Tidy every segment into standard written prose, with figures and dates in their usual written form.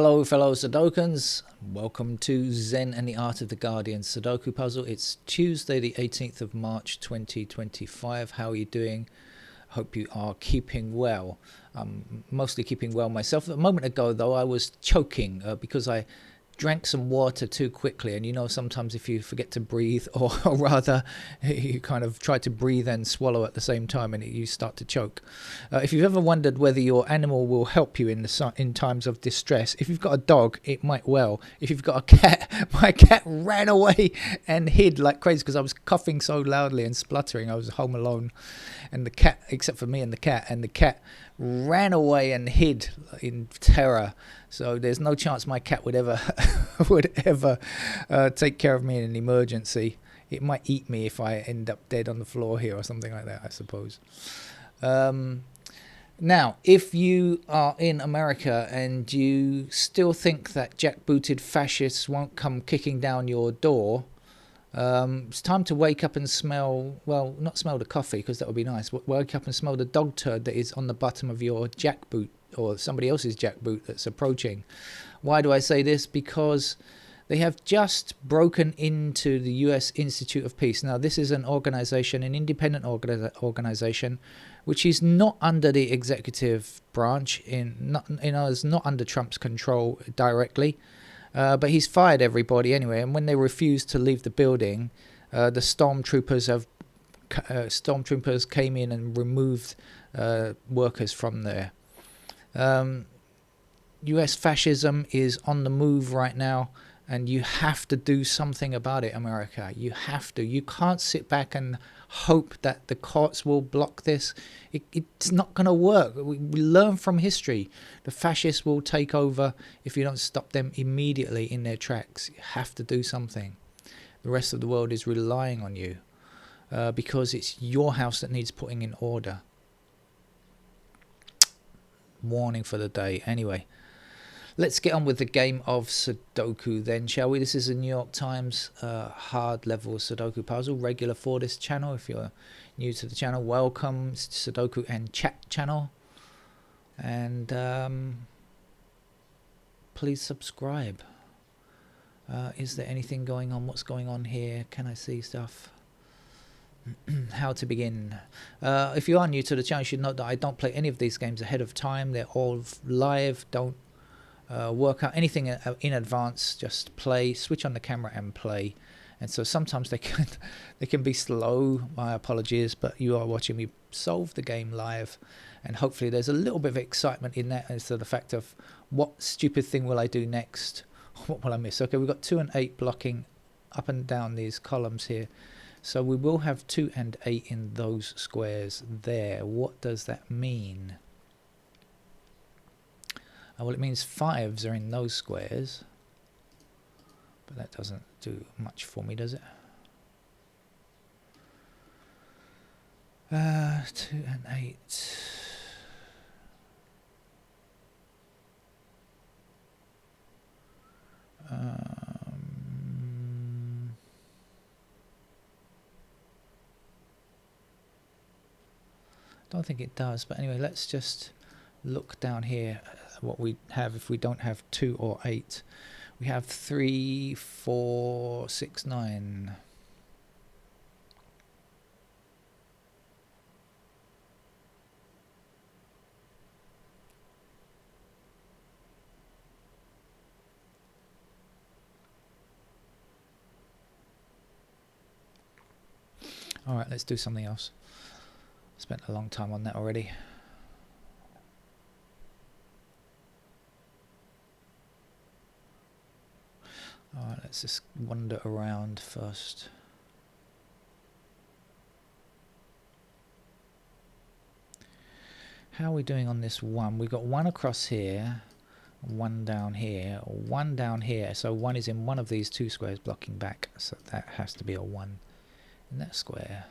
Hello fellow Sudokans, welcome to Zen and the Art of the Guardian Sudoku puzzle. It's Tuesday the 18th of March 2025. How are you doing? Hope you are keeping well. Mostly keeping well myself. A moment ago though I was choking because I drank some water too quickly, and you know sometimes if you forget to breathe, or rather you kind of try to breathe and swallow at the same time, and you start to choke. If you've ever wondered whether your animal will help you in times of distress, if you've got a dog it might well. If you've got a cat, my cat ran away and hid like crazy because I was coughing so loudly and spluttering. I was home alone, and the cat, except for me and the cat ran away and hid in terror. So there's no chance my cat would ever take care of me in an emergency. It might eat me if I end up dead on the floor here or something like that, I suppose. Now, if you are in America and you still think that jackbooted fascists won't come kicking down your door, it's time to wake up and smell, well, not smell the coffee because that would be nice, but wake up and smell the dog turd that is on the bottom of your jackboot, or somebody else's jackboot that's approaching. Why do I say this? Because they have just broken into the US Institute of Peace. Now, this is an organization, an independent organization, which is not under the executive branch, is not under Trump's control directly. But he's fired everybody anyway, and when they refused to leave the building, the stormtroopers came in and removed workers from there. US fascism is on the move right now, and you have to do something about it, America. You have to. You can't sit back and hope that the courts will block this. It's not going to work. We learn from history. The fascists will take over if you don't stop them immediately in their tracks. You have to do something. The rest of the world is relying on you because it's your house that needs putting in order. Warning for the day. Anyway, let's get on with the game of Sudoku then, shall we? This is a New York Times hard level Sudoku puzzle, regular for this channel. If you're new to the channel, welcome. It's Sudoku and chat channel. And please subscribe. Is there anything going on? What's going on here? Can I see stuff? How to begin. If you are new to the channel, you should note that I don't play any of these games ahead of time. They're all live. Don't work out anything in advance. Just play, switch on the camera and play. And so sometimes they can be slow. My apologies, but you are watching me solve the game live, and hopefully there's a little bit of excitement in that as to the fact of what stupid thing will I do next. What will I miss? Okay, we've got 2 and 8 blocking up and down these columns here. So we will have 2 and 8 in those squares there. What does that mean? Well, it means 5s are in those squares. But that doesn't do much for me, does it? 2 and 8. Don't think it does, but anyway, let's just look down here at what we have if we don't have 2 or 8. We have 3, 4, 6, 9. All right, let's do something else. Spent a long time on that already. Alright, let's just wander around first. How are we doing on this one? We've got 1 across here, 1 down here, 1 down here. So 1 is in one of these 2 squares blocking back. So that has to be a 1 in that square.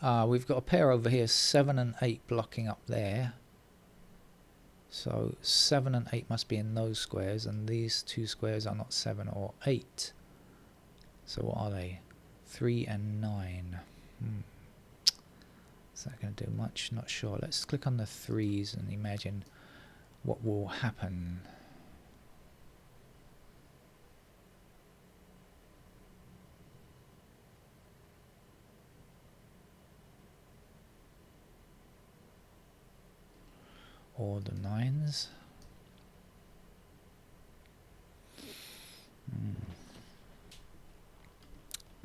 We've got a pair over here, 7 and 8 blocking up there. So 7 and 8 must be in those squares, and these two squares are not 7 or 8. So what are they? 3 and 9. Is that going to do much? Not sure. Let's click on the 3s and imagine what will happen. Or the 9s.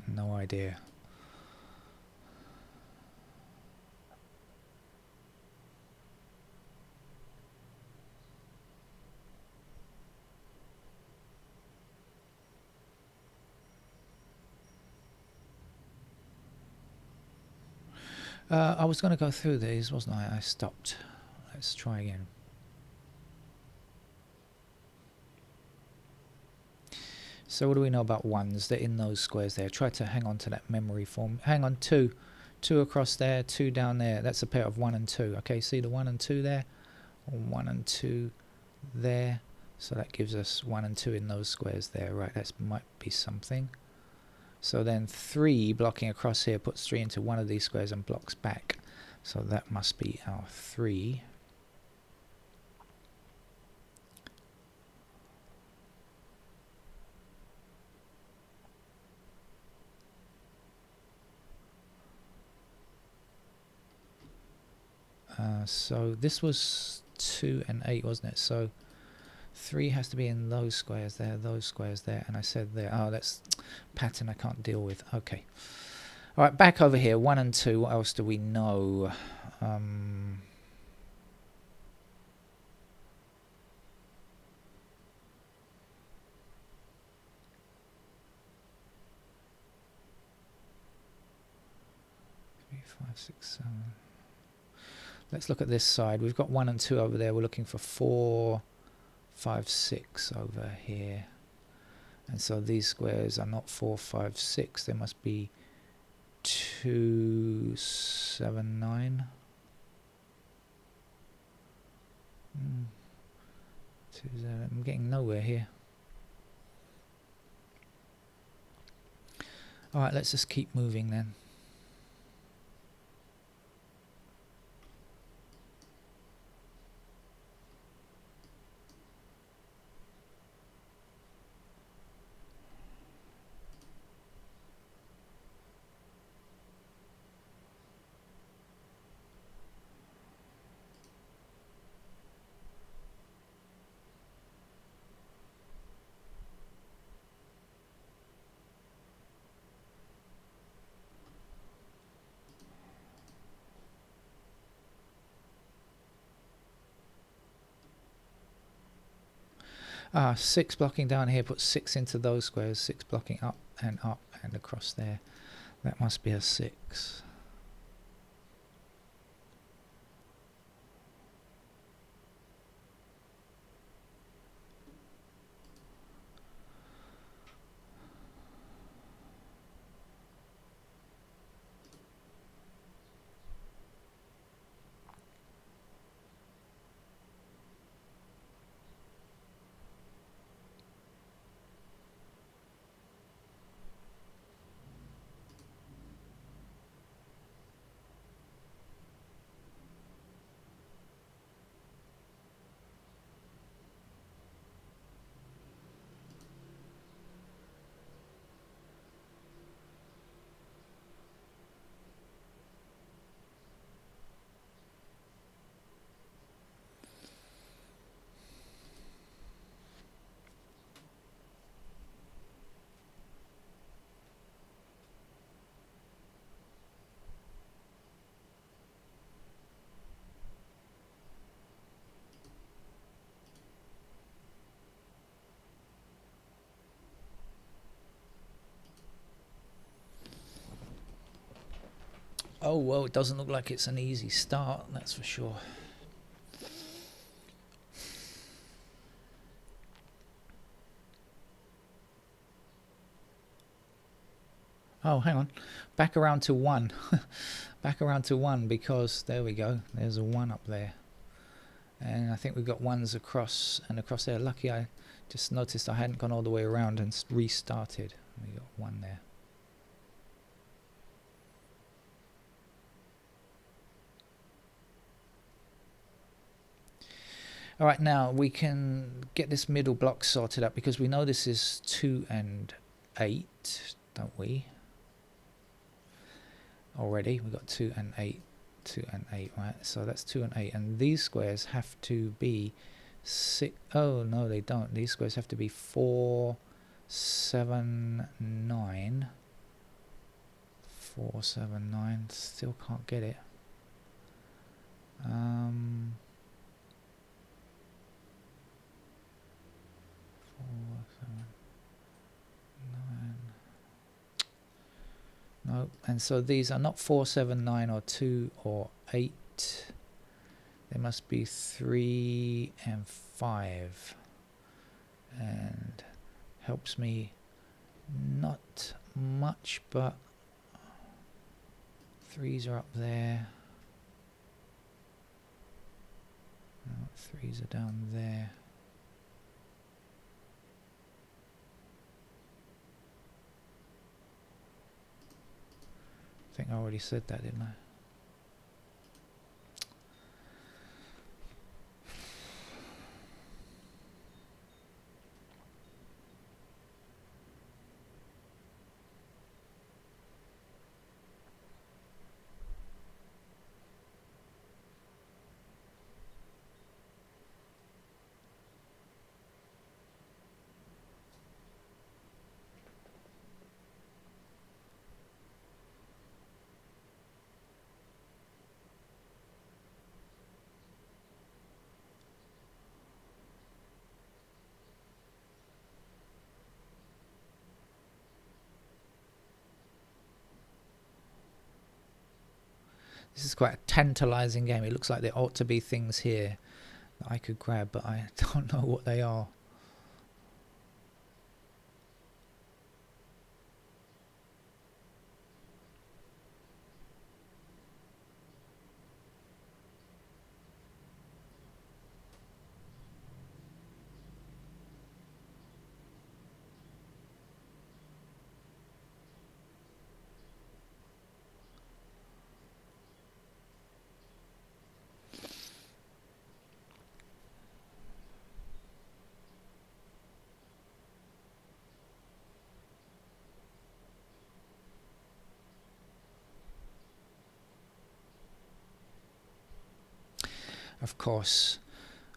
No idea. I was going to go through these, wasn't I? I stopped. Let's try again. So what do we know about ones? They're in those squares there. Try to hang on to that memory form. Hang on, 2. 2 across there, 2 down there. That's a pair of 1 and 2. Okay, see the 1 and 2 there? 1 and 2 there. So that gives us 1 and 2 in those squares there. Right, that might be something. So then 3 blocking across here puts 3 into one of these squares and blocks back. So that must be our 3. So this was 2 and 8, wasn't it? So 3 has to be in those squares there, and I said there, oh, that's pattern I can't deal with. Okay. All right, back over here, 1 and 2, what else do we know? 3, 5, 6, 7. Let's look at this side. We've got 1 and 2 over there. We're looking for 4, 5, 6 over here. And so these squares are not 4, 5, 6. They must be 2, 7, 9. 2, 7. I'm getting nowhere here. Alright, let's just keep moving then. Ah, 6 blocking down here puts 6 into those squares, 6 blocking up and across there. That must be a 6. Oh, well, it doesn't look like it's an easy start, that's for sure. Oh, hang on. Back around to 1. back around to 1 because there we go, there's a 1 up there, and I think we've got 1s across and across there. Lucky I just noticed I hadn't gone all the way around and restarted. We got 1 there. Alright, now we can get this middle block sorted out because we know this is 2 and 8, don't we? Already, we've got 2 and 8, 2 and 8, right? So that's 2 and 8, and these squares have to be 6. Oh, no, they don't. These squares have to be 4, 7, 9. 4, 7, 9. Still can't get it. 4, 7, 9. No, and so these are not 4, 7, 9 or 2 or 8. They must be 3 and 5. And helps me not much, but 3s are up there. No, 3s are down there. I think I already said that, didn't I? This is quite a tantalizing game. It looks like there ought to be things here that I could grab, but I don't know what they are. Of course.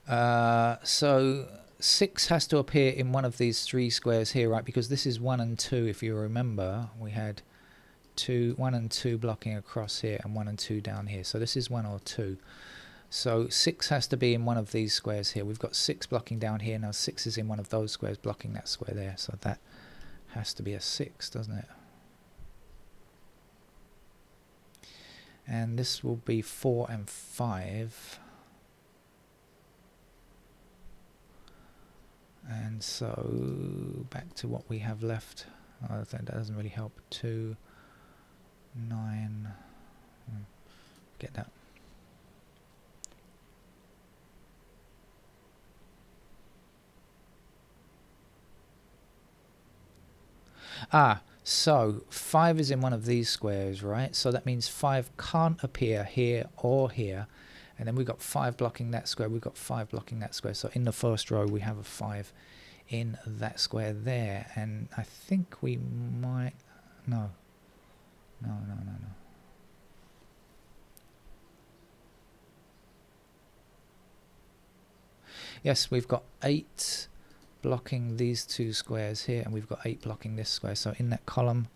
So 6 has to appear in one of these 3 squares here, right? Because this is 1 and 2. If you remember, we had 1 and 2 blocking across here and 1 and 2 down here. So this is 1 or 2. So 6 has to be in one of these squares here. We've got 6 blocking down here. Now 6 is in one of those squares blocking that square there. So that has to be a 6, doesn't it? And this will be 4 and 5. And so back to what we have left. I think that doesn't really help. 2, 9. Get that. So 5 is in one of these squares, right? So that means 5 can't appear here or here. And then we've got 5 blocking that square. We've got 5 blocking that square. So in the first row, we have a 5 in that square there. And I think we might... No. Yes, we've got 8 blocking these 2 squares here. And we've got 8 blocking this square. So in that column,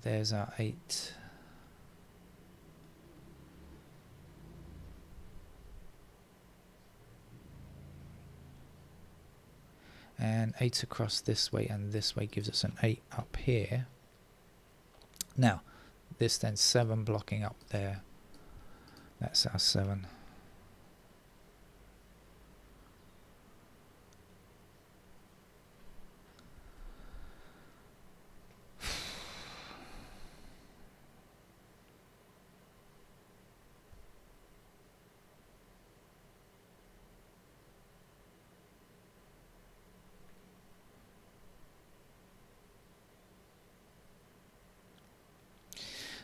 there's our 8... and 8 across this way and this way gives us an 8 up here. Now this then 7 blocking up there, that's our 7.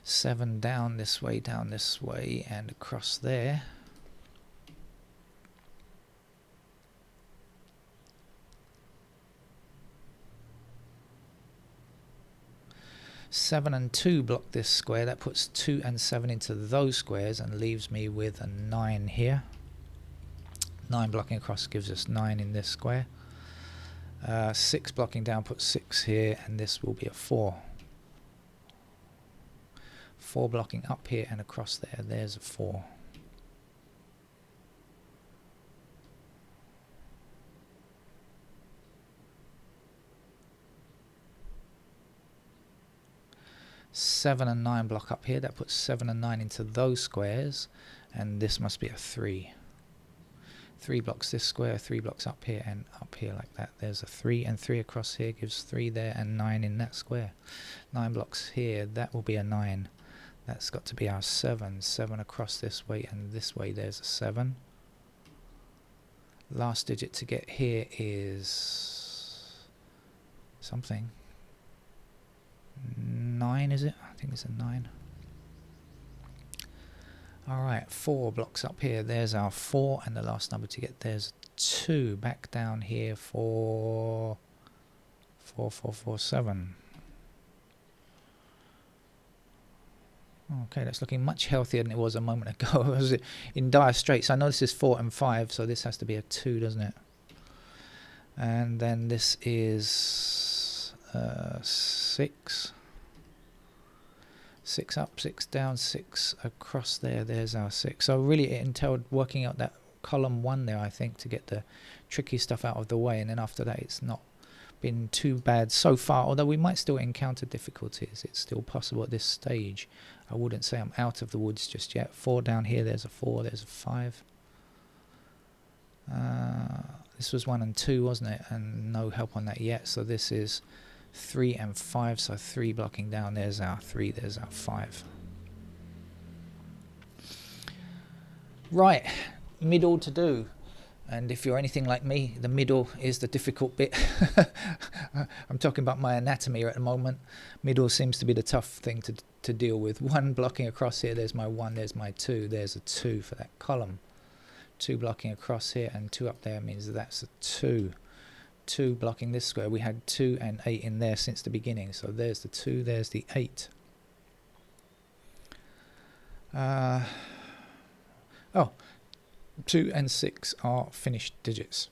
7 down this way, and across there. Seven and 2 block this square. That puts 2 and 7 into those squares and leaves me with a 9 here. 9 blocking across gives us 9 in this square. 6 blocking down puts 6 here, and this will be a 4. 4 blocking up here and across there. There's a 4. Seven and 9 block up here. That puts 7 and 9 into those squares, and this must be a 3. 3 blocks this square, 3 blocks up here and up here like that. There's a 3, and 3 across here gives 3 there and 9 in that square. 9 blocks here, that will be a 9. That's got to be our 7. 7 across this way and this way, there's a 7. Last digit to get here is something. 9, is it? I think it's a 9. Alright, 4 blocks up here. There's our 4, and the last number to get there's 2. Back down here for 4, 4, 4, 7. Okay, that's looking much healthier than it was a moment ago. I was in dire straits. I know this is 4 and 5, so this has to be a 2, doesn't it? And then this is 6. 6 up, 6 down, 6 across there. There's our 6. So really it entailed working out that column 1 there, I think, to get the tricky stuff out of the way. And then after that, it's not been too bad so far, although we might still encounter difficulties. It's still possible at this stage. I wouldn't say I'm out of the woods just yet. 4 down here, there's a 4, there's a 5. This was 1 and 2, wasn't it? And no help on that yet. So this is 3 and 5. So 3 blocking down. There's our 3. There's our 5. Right, middle to do. And if you're anything like me, the middle is the difficult bit. I'm talking about my anatomy at the moment. Middle seems to be the tough thing to deal with. 1 blocking across here, there's my 1, there's my 2, there's a 2 for that column. 2 blocking across here and 2 up there means that's a 2. 2 blocking this square. We had 2 and 8 in there since the beginning. So there's the 2, there's the 8. Oh, 2 and 6 are finished digits.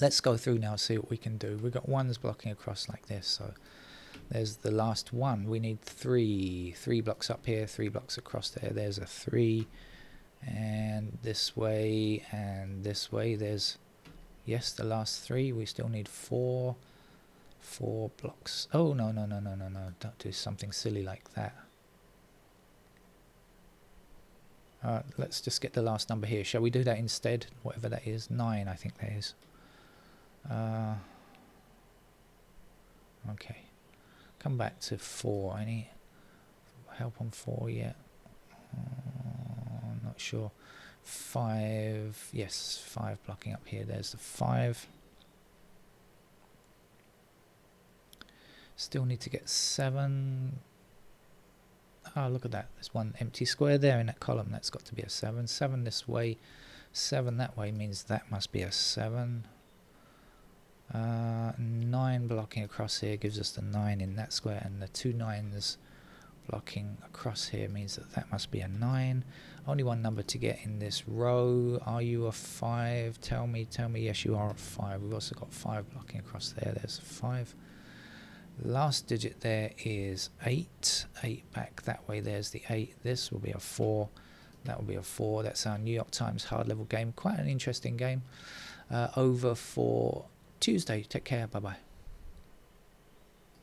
Let's go through now and see what we can do. We've got 1s blocking across like this. So there's the last 1. We need 3. 3 blocks up here, 3 blocks across there. There's a 3. And this way and this way. There's, yes, the last 3. We still need 4. 4 blocks. Oh, no. Don't do something silly like that. Let's just get the last number here. Shall we do that instead? Whatever that is. 9, I think that is. Okay. Come back to 4. Any help on 4 yet? Not sure. 5. Yes, 5 blocking up here. There's the 5. Still need to get 7. Oh, look at that. There's 1 empty square there in that column. That's got to be a 7. 7 this way, 7 that way means that must be a 7. 9 blocking across here gives us the 9 in that square, and the 2 9s blocking across here means that must be a 9. Only 1 number to get in this row. Are you a 5? Tell me. Yes, you are a 5. We've also got 5 blocking across there. There's a 5. Last digit there is 8. 8 back that way, there's the 8. This will be a 4. That will be a 4. That's our New York Times hard level game. Quite an interesting game. Over for Tuesday. Take care. Bye-bye.